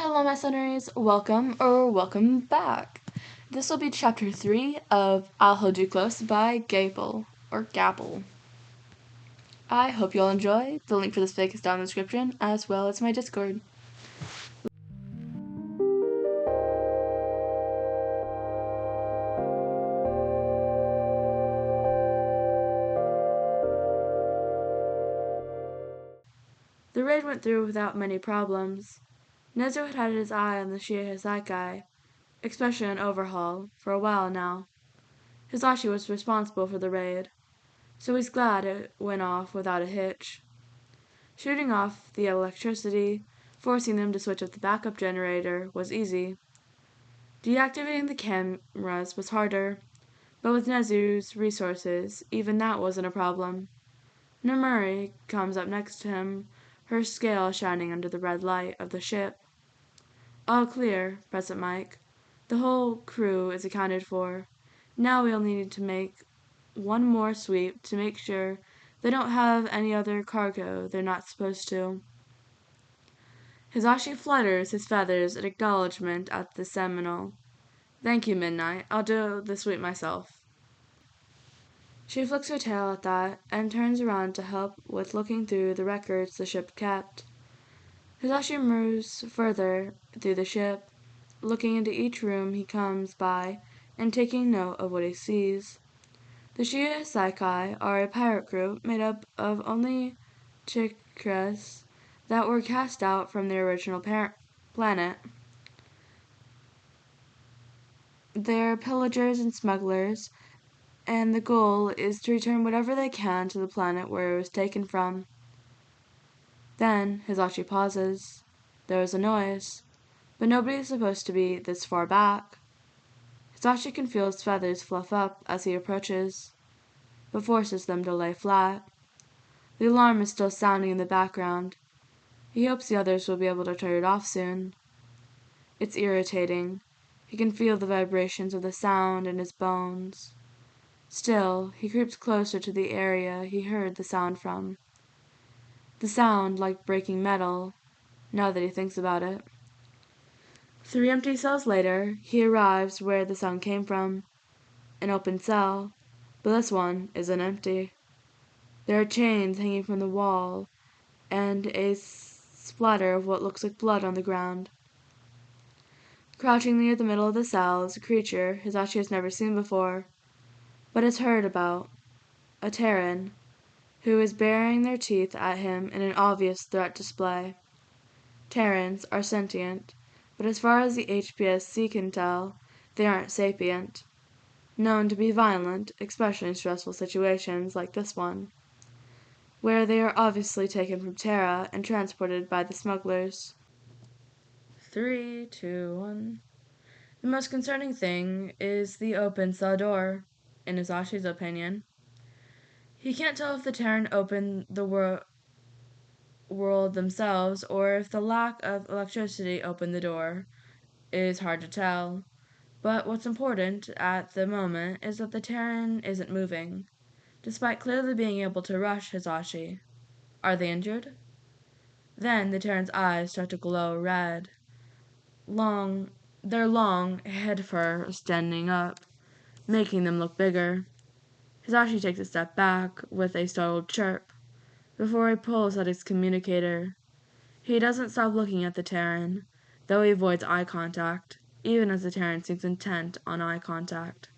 Hello, my listeners. Welcome back. This will be chapter 3 of I'll Hold You Close by Gapple. I hope you'll enjoy. The link for this fic is down in the description, as well as my Discord. The raid went through without many problems. Nezu had had his eye on the Shiehazaikai, especially on Overhaul, for a while now. Hizashi was responsible for the raid, so he's glad it went off without a hitch. Shooting off the electricity, forcing them to switch off the backup generator, was easy. Deactivating the cameras was harder, but with Nezu's resources, even that wasn't a problem. Nomuri comes up next to him, her scale shining under the red light of the ship. All clear, Present Mike. The whole crew is accounted for. Now we'll need to make one more sweep to make sure they don't have any other cargo they're not supposed to. Hizashi flutters his feathers in acknowledgment at the Seminole. Thank you, Midnight. I'll do the sweep myself. She flicks her tail at that and turns around to help with looking through the records the ship kept. Hizashi moves further through the ship, looking into each room he comes by and taking note of what he sees. The Shiehazaikai are a pirate group made up of only chikras that were cast out from their original planet. They're pillagers and smugglers, and the goal is to return whatever they can to the planet where it was taken from. Then Hizashi pauses. There is a noise, but nobody is supposed to be this far back. Hizashi can feel his feathers fluff up as he approaches, but forces them to lay flat. The alarm is still sounding in the background. He hopes the others will be able to turn it off soon. It's irritating. He can feel the vibrations of the sound in his bones. Still, he creeps closer to the area he heard the sound from. The sound like breaking metal, now that he thinks about it. 3 empty cells later, he arrives where the sound came from. An open cell, but this one isn't empty. There are chains hanging from the wall, and a splatter of what looks like blood on the ground. Crouching near the middle of the cell is a creature Hizashi has never seen before, but has heard about. A Terran, who is baring their teeth at him in an obvious threat display. Terrans are sentient, but as far as the HPSC can tell, they aren't sapient. Known to be violent, especially in stressful situations like this one, where they are obviously taken from Terra and transported by the smugglers. 3, 2, 1. The most concerning thing is the open cell door, in Hizashi's opinion. He can't tell if the Terran opened the world themselves or if the lack of electricity opened the door. It is hard to tell. But what's important at the moment is that the Terran isn't moving, despite clearly being able to rush Hizashi. Are they injured? Then the Terran's eyes start to glow red. Their long head fur standing up, making them look bigger. Hizashi takes a step back with a startled chirp before he pulls out his communicator. He doesn't stop looking at the Terran, though he avoids eye contact, even as the Terran seems intent on eye contact.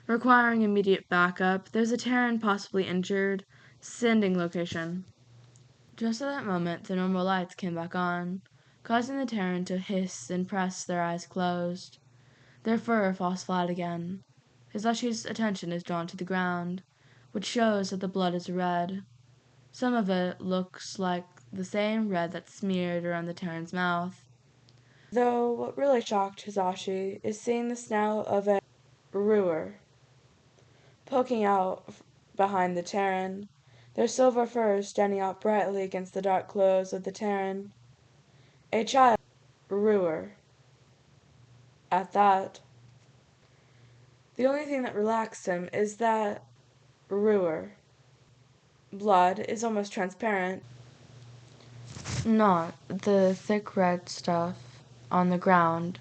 Requiring immediate backup, there's a Terran possibly injured, sending location. Just at that moment, the normal lights came back on, causing the Terran to hiss and press their eyes closed. Their fur falls flat again. Hizashi's attention is drawn to the ground, which shows that the blood is red. Some of it looks like the same red that's smeared around the Terran's mouth. Though what really shocked Hizashi is seeing the snout of a Ruer poking out behind the Terran, their silver furs standing out brightly against the dark clothes of the Terran. A child Ruer. At that, the only thing that relaxed him is that Ruer blood is almost transparent. Not the thick red stuff on the ground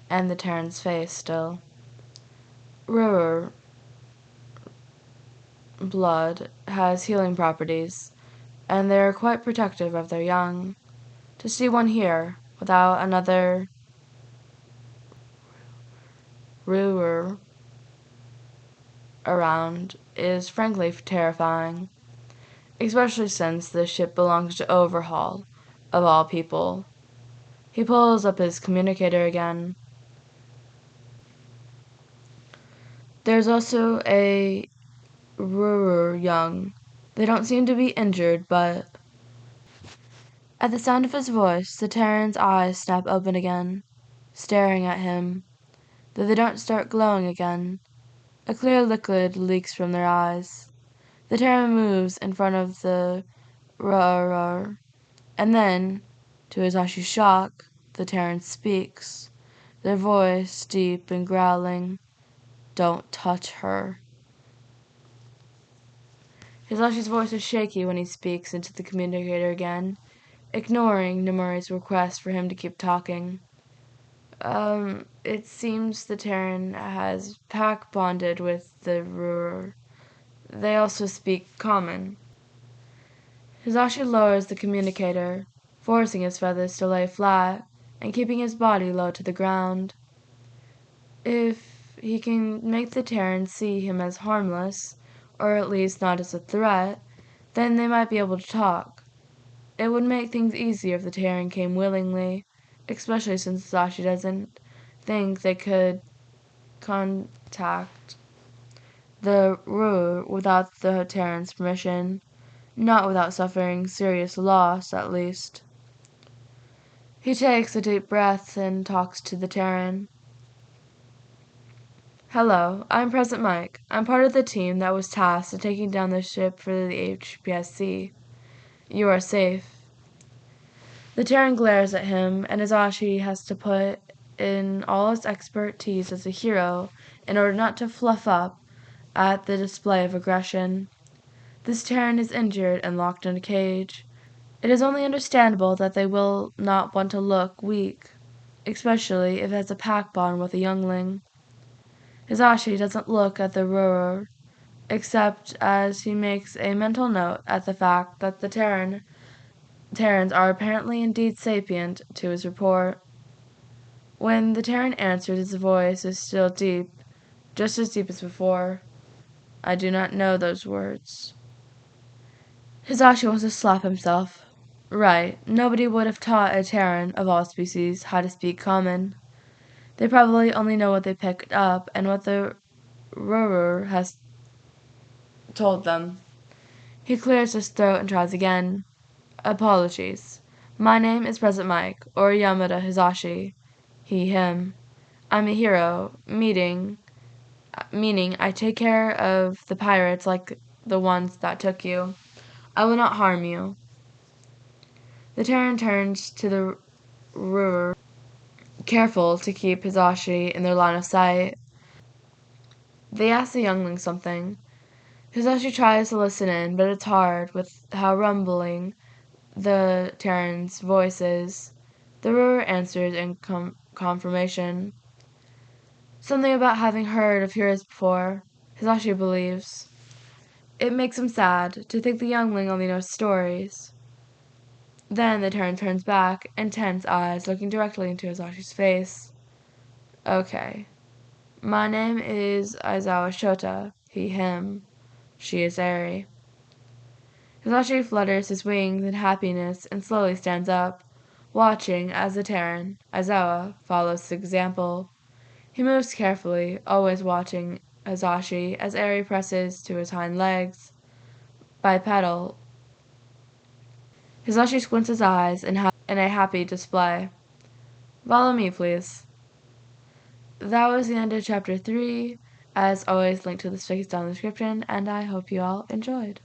and the Terran's face still. River blood has healing properties, and they are quite protective of their young. To see one here without another River around is frankly terrifying, especially since this ship belongs to Overhaul, of all people. He pulls up his communicator again. There's also a Rurer young. They don't seem to be injured, but... At the sound of his voice, the Terran's eyes snap open again, staring at him, though they don't start glowing again. A clear liquid leaks from their eyes. The Terran moves in front of the Rurer, and then, to Izashi's shock, the Terran speaks, their voice deep and growling. Don't touch her. Izashi's voice is shaky when he speaks into the communicator again, ignoring Nomori's request for him to keep talking. It seems the Terran has pack bonded with the Rurer. They also speak common. Hizashi lowers the communicator, forcing his feathers to lay flat and keeping his body low to the ground. If he can make the Terran see him as harmless, or at least not as a threat, then they might be able to talk. It would make things easier if the Terran came willingly, especially since Hizashi doesn't think they could contact the Ruler without the Terran's permission, not without suffering serious loss, at least. He takes a deep breath and talks to the Terran. Hello, I'm President Mike. I'm part of the team that was tasked with taking down the ship for the HPSC. You are safe. The Terran glares at him, and Izashi has to put in all his expertise as a hero in order not to fluff up at the display of aggression. This Terran is injured and locked in a cage. It is only understandable that they will not want to look weak, especially if it has a pack bond with a youngling. Hizashi doesn't look at the Rurer, except as he makes a mental note at the fact that the Terrans are apparently indeed sapient to his report. When the Terran answers, his voice is still deep, just as deep as before. I do not know those words. Hizashi wants to slap himself. Right, nobody would have taught a Terran, of all species, how to speak common. They probably only know what they picked up and what the Rurer has told them. He clears his throat and tries again. Apologies. My name is President Mike, or Yamada Hizashi. He, him. I'm a hero, meaning I take care of the pirates like the ones that took you. I will not harm you. The Terran turns to the Rurer, careful to keep Hizashi in their line of sight. They ask the youngling something. Hizashi tries to listen in, but it's hard with how rumbling the Terran's voice is. The Rurer answers in confirmation. Something about having heard of heroes before, Hizashi believes. It makes him sad to think the youngling only knows stories. Then the Terran turns back, intense eyes looking directly into Hizashi's face. Okay. My name is Aizawa Shota, he, him. She is Eri. Hizashi flutters his wings in happiness and slowly stands up, watching as the Terran, Aizawa, follows his example. He moves carefully, always watching Hizashi as Eri presses to his hind legs. Bipedal. Hizashi squints his eyes in a happy display. Follow me, please. That was the end of chapter 3. As always, link to this fic is down in the description, and I hope you all enjoyed.